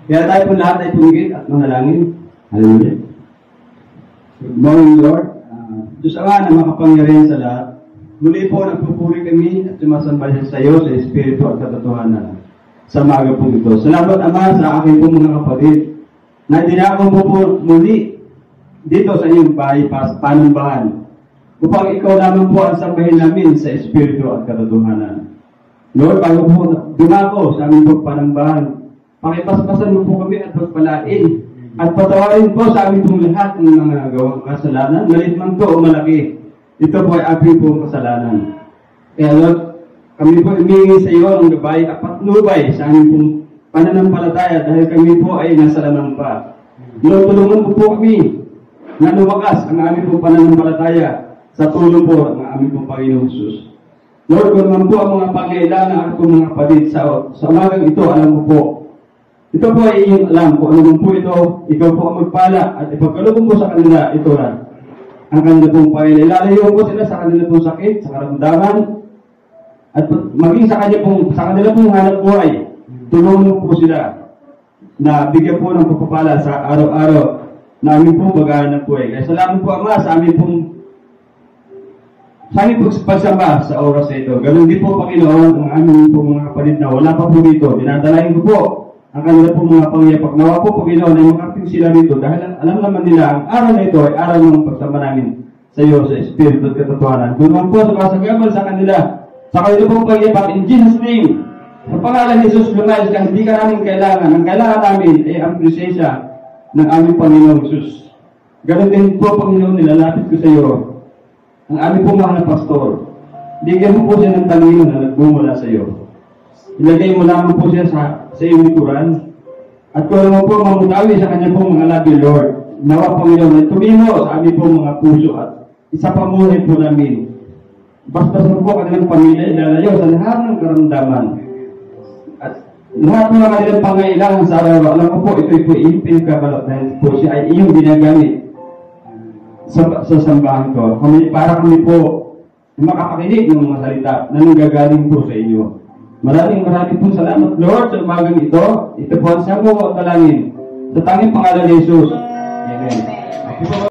Kaya tayo po lahat ay tumigil at manalangin. Hallelujah. Good morning, Lord. Diyos Ama na makapangyarihan sa lahat. Muli po, nagpupuri kami at sumasamba sa iyo sa Espiritu at katotohanan sa maaga po ito. Salamat, Ama, sa aking po mga kapatid na dinako mo po muli dito sa iyong bahay panumbahan upang ikaw naman po ang sambahin namin sa Espiritu at katotohanan. Lord, bago po dumako sa aming panumbahan, pakipaspasan mo po kami at pagpalain at patawarin po sa aming pong lahat ng mga gawang kasalanan, malit man to o malaki. Ito po ay aming pong kasalanan. Kaya Lord, kami po humingi sa iyo ng gabay at patnubay sa aming pong pananampalataya dahil kami po ay nasa lamang pa. Lord, tulungan po kami na lumakas ang aming pong pananampalataya sa tulong po ng aming pong Panginoong Jesus. Lord, kung naman po ang mga pangailangan at kung mga kapatid sa umagang ito, alam mo po, ito po ay iyong alam kung ano man po ito, ikaw po ang magpala at ipagkalubong po sa kanila, ito na ang kanila pong pangailangan. Ilalayo po sila sa kanila pong sakit, sa karamdaman, at maging sa kanila pong hanap buhay. Tulungan po sila na bigyan po ng pagpapala sa araw-araw na aming pong maghahanap buhay. Kaya salamat po, Ama, sa aming pong pagsamba sa oras na ito. Ganun din po, Panginoon, ang aming pong mga kapatid na wala pa po dito. Dinadalain ko po ang kanila pong mga pangyapak. Nawa po, Panginoon, ay makating sila dito dahil alam naman nila ang araw na ito ay araw ng pagsamba namin sa iyo, sa Espiritu at katotohanan. Tulungan po sa kasagabal sa kanila pong pangyapak in Jesus' name. Sa pangalan ni Jesus, lumayas ka, hindi ka namin kailangan. Ang kailangan namin ay ang presensya ng aming Panginoong Jesus. Ganun din po, Panginoon, nilalapit ko sa iyo ang aming pong mga pastor. Bigyan mo po siya ng talino na nagmumula sa iyo. Ilagay mo lamang po siya sa iyong likuran. At kung naman po mamutawi sa kanya pong mga labi, Lord, nawa Panginoon ay tumino sa aming pong mga puso at isapamuhay po namin. Bastos mo po kanilang pamilya, ilalayo sa lahat ng karamdaman. At lahat ng mga kanilang pangailangan sa araw, alam ko po, ito'y po iyong pinagkabalot dahil po siya ay iyong ginagamit sa sambahan ko. Para kami po makakakinig ng mga salita na nanggagaling po sa inyo. Maraming po salamat, Lord, sa umagang ito. Ito po ang siyang mo talangin. Sa tanging pangalan ni Jesus. Amen.